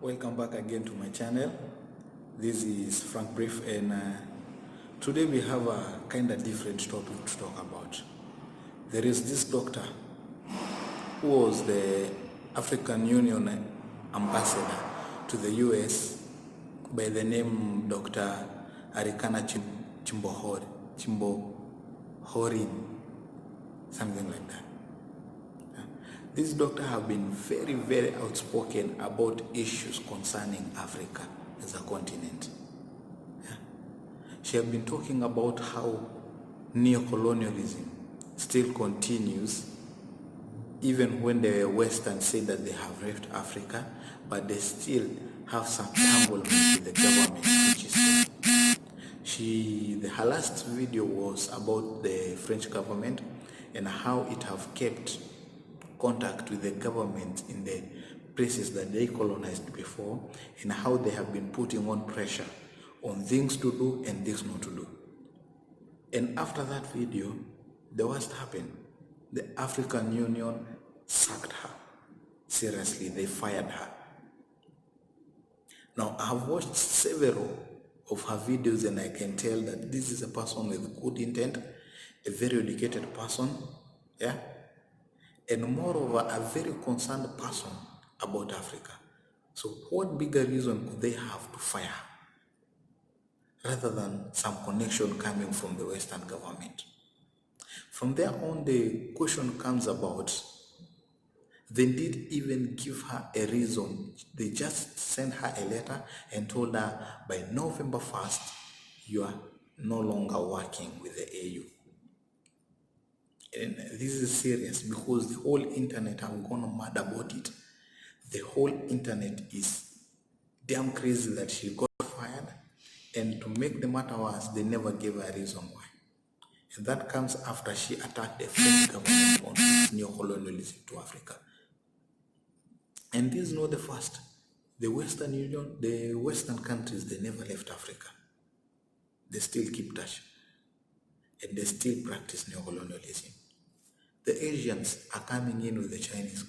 Welcome back again to my channel. This is Frank Brief, and today we have a kind of different topic to talk about. There is this doctor who was the African Union ambassador to the US by the name Dr. Arikana Chimbohorin, something like that. This doctor have been very, very outspoken about issues concerning Africa as a continent. She has been talking about how neocolonialism still continues, even when the Western say that they have left Africa, but they still have some entanglement with the government, which is her last video was about the French government and how it have kept contact with the government in the places that they colonized before, and how they have been putting on pressure on things to do and things not to do. And after that video, the worst happened. The African Union sacked her. Seriously, they fired her. Now, I have watched several of her videos, and I can tell that this is a person with good intent, a very educated person, and moreover, a very concerned person about Africa. So what bigger reason could they have to fire her, rather than some connection coming from the Western government? From there on, the question comes about, they didn't even give her a reason. They just sent her a letter and told her, by November 1st, you are no longer working with the AU. And this is serious, because the whole internet have gone mad about it. The whole internet is damn crazy that she got fired, and to make the matter worse, they never gave her a reason why. And that comes after she attacked the French government on its neocolonialism to Africa. And this is not the first. The Western Union, the Western countries, they never left Africa. They still keep touch, and they still practice neocolonialism. The Asians are coming in with the Chinese,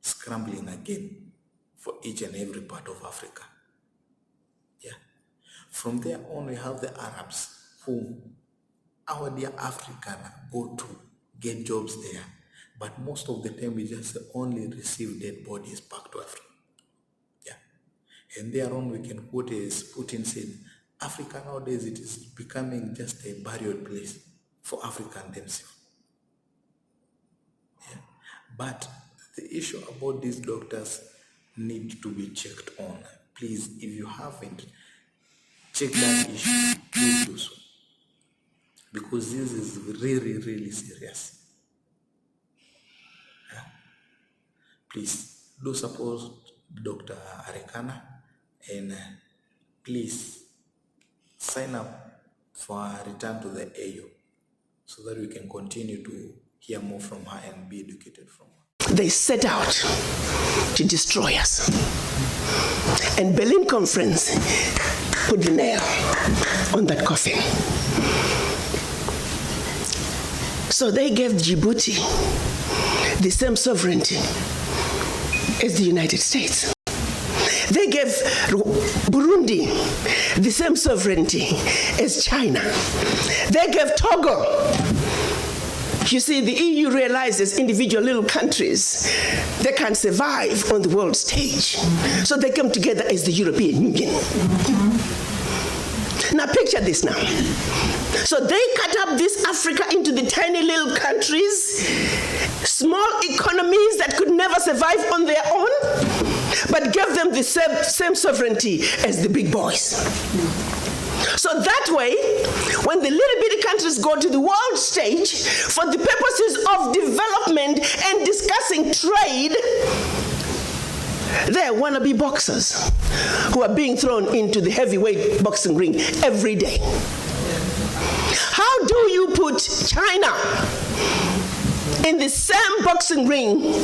scrambling again for each and every part of Africa. From there on, we have the Arabs, who our dear African go to get jobs there, but most of the time we just only receive dead bodies back to Africa. And there on we can quote as Putin said, Africa nowadays, it is becoming just a burial place for African themselves. But the issue about these doctors need to be checked on. Please, if you haven't checked that issue, please do so, because this is really, really serious. Please do support Dr. Arikana, and please sign up for a return to the AU, so that we can continue to hear more from her and be educated from her. They set out to destroy us. And Berlin Conference put the nail on that coffin. So they gave Djibouti the same sovereignty as the United States. They gave Burundi the same sovereignty as China. They gave Togo. You see, the EU realizes individual little countries, they can't survive on the world stage. So they come together as the European Union. Now picture this now. So they cut up this Africa into the tiny little countries, small economies that could never survive on their own, but gave them the same sovereignty as the big boys. So that way, when the little bitty countries go to the world stage for the purposes of development and discussing trade, they're wannabe boxers who are being thrown into the heavyweight boxing ring every day. How do you put China in the same boxing ring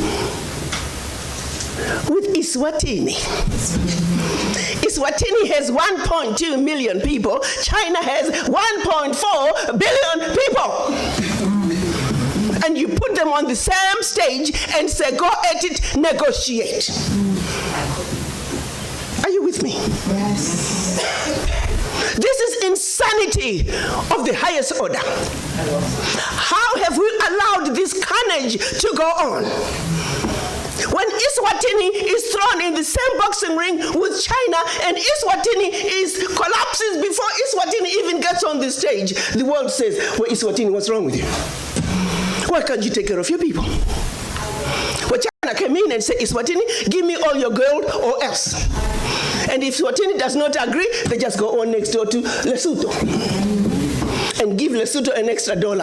with Eswatini? Eswatini has 1.2 million people. China has 1.4 billion people. And you put them on the same stage and say, go at it, negotiate. with me? Yes. This is insanity of the highest order. How have we allowed this carnage to go on? When Eswatini is thrown in the same boxing ring with China and Eswatini collapses before Eswatini even gets on the stage, the world says, well, Eswatini, what's wrong with you? Why can't you take care of your people? Well, China came in and said, Eswatini, give me all your gold or else. And if Eswatini does not agree, they just go on next door to Lesotho and give Lesotho an extra $1.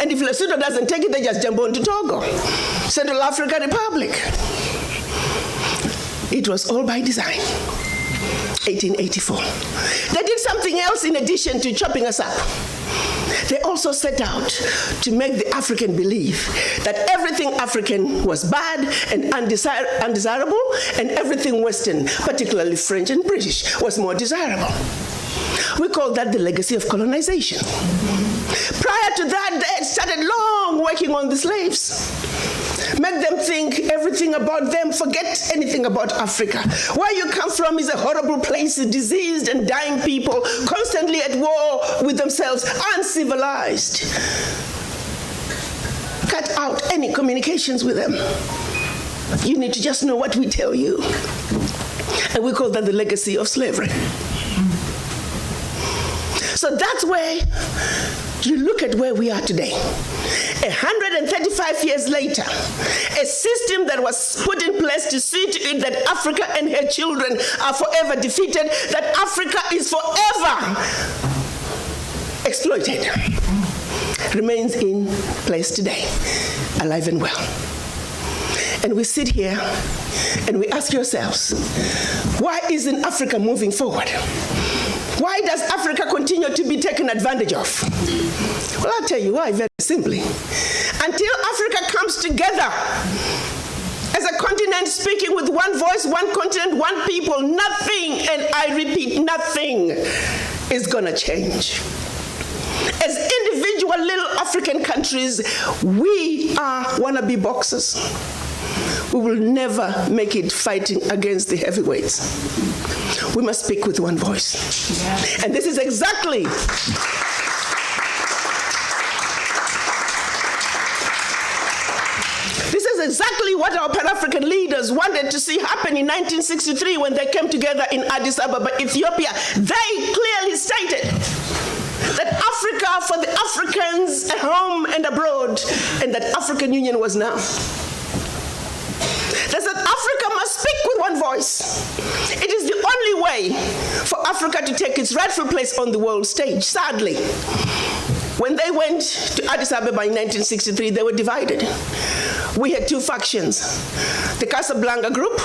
And if Lesotho doesn't take it, they just jump on to Togo, Central African Republic. It was all by design. 1884. They did something else in addition to chopping us up. They also set out to make the African believe that everything African was bad and undesirable, and everything Western, particularly French and British, was more desirable. We call that the legacy of colonization. Prior to that, they had started long working on the slaves. Make them think everything about them, forget anything about Africa. Where you come from is a horrible place, diseased and dying people, constantly at war with themselves, uncivilized. Cut out any communications with them. You need to just know what we tell you. And we call that the legacy of slavery. So that's where you look at where we are today. 135 years later, a system that was put in place to see to it that Africa and her children are forever defeated, that Africa is forever exploited, remains in place today, alive and well. And we sit here and we ask ourselves, why isn't Africa moving forward? Why does Africa continue to be taken advantage of? Well, I'll tell you why, very simply. Until Africa comes together as a continent speaking with one voice, one continent, one people, nothing, and I repeat, nothing is gonna change. As individual little African countries, we are wannabe boxers. We will never make it fighting against the heavyweights. We must speak with one voice. Yeah. And this is exactly what our Pan-African leaders wanted to see happen in 1963 when they came together in Addis Ababa, Ethiopia. They clearly stated that Africa for the Africans at home and abroad, and that African Union was now. They said Africa must speak with one voice. It is the only way for Africa to take its rightful place on the world stage. Sadly, when they went to Addis Ababa in 1963, they were divided. We had two factions, the Casablanca group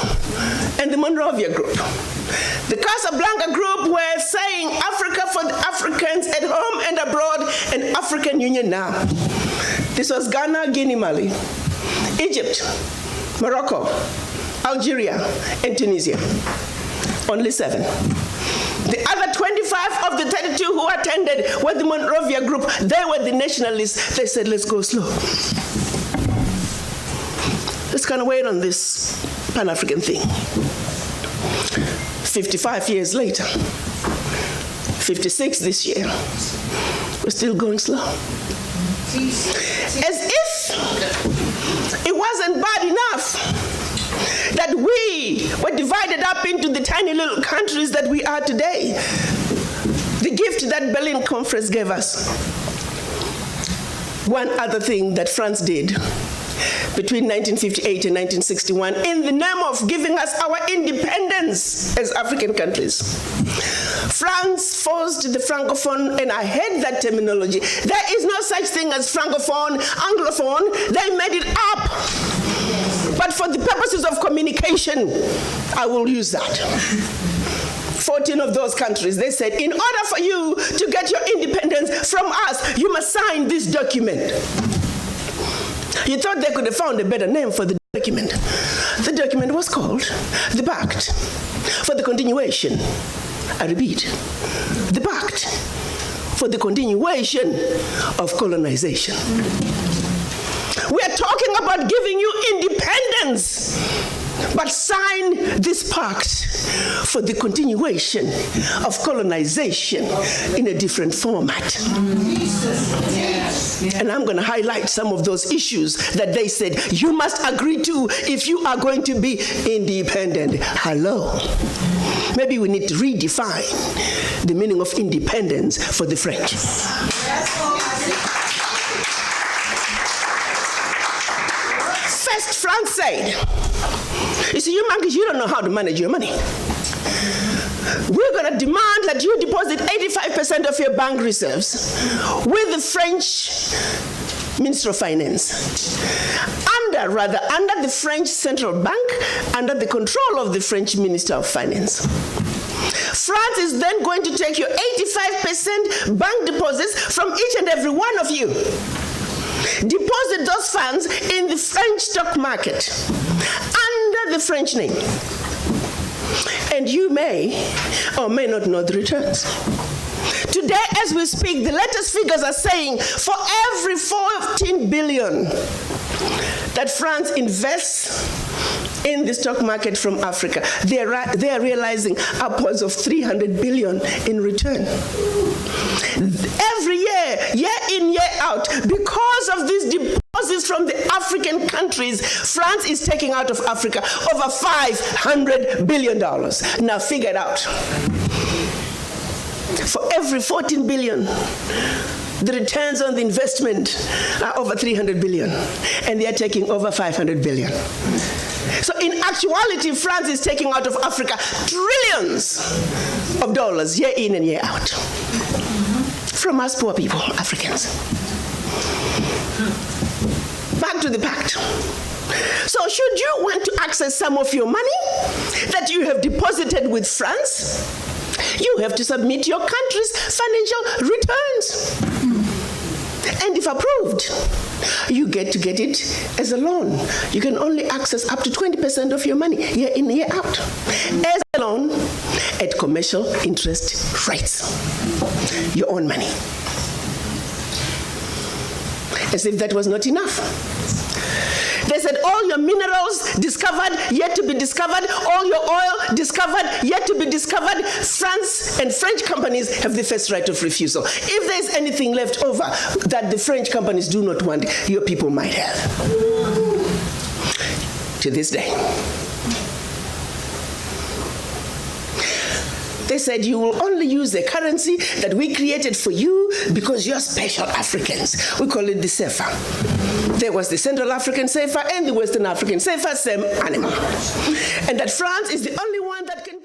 and the Monrovia group. The Casablanca group were saying Africa for the Africans at home and abroad, and African Union now. This was Ghana, Guinea, Mali, Egypt, Morocco, Algeria, and Tunisia. Only 7. The other 25 of the 32 who attended were the Monrovia group. They were the nationalists. They said, let's go slow. Let's kind of wait on this Pan-African thing. 55 years later, 56 this year, we're still going slow. As if it wasn't bad enough that we were divided up into the tiny little countries that we are today. The gift that Berlin Conference gave us. One other thing that France did between 1958 and 1961 in the name of giving us our independence as African countries. France forced the Francophone, and I hate that terminology. There is no such thing as Francophone, Anglophone. They made it up. But for the purposes of communication, I will use that. 14 of those countries, they said, in order for you to get your independence from us, you must sign this document. You thought they could have found a better name for the document. The document was called the Pact for the Continuation. I repeat, the Pact for the Continuation of Colonization. We are talking about giving you independence, but sign this pact for the continuation of colonization in a different format. And I'm going to highlight some of those issues that they said you must agree to if you are going to be independent. Hello. Maybe we need to redefine the meaning of independence for the French. First, France said, you see, you monkeys, you don't know how to manage your money. We're going to demand that you deposit 85% of your bank reserves with the French Minister of Finance. Under the French Central Bank, under the control of the French Minister of Finance. France is then going to take your 85% bank deposits from each and every one of you. Deposit those funds in the French stock market under the French name. And you may or may not know the returns. Today, as we speak, the latest figures are saying for every 14 billion that France invests in the stock market from Africa, they are realizing upwards of 300 billion in return. Every year in, year out, because of these deposits from the African countries, France is taking out of Africa over $500 billion. Now figure it out. For every 14 billion, the returns on the investment are over 300 billion, and they are taking over 500 billion. So in actuality, France is taking out of Africa trillions of dollars year in and year out from us poor people, Africans. Back to the pact. So should you want to access some of your money that you have deposited with France, you have to submit your country's financial returns. And if approved, you get to get it as a loan. You can only access up to 20% of your money year in, year out as a loan at commercial interest rates. Your own money. As if that was not enough. They said all your minerals discovered, yet to be discovered, all your oil discovered, yet to be discovered. France and French companies have the first right of refusal. If there's anything left over that the French companies do not want, your people might have. To this day. They said you will only use the currency that we created for you because you're special Africans. We call it the CFA. There was the Central African CFA and the Western African CFA, same animal. And that France is the only one that can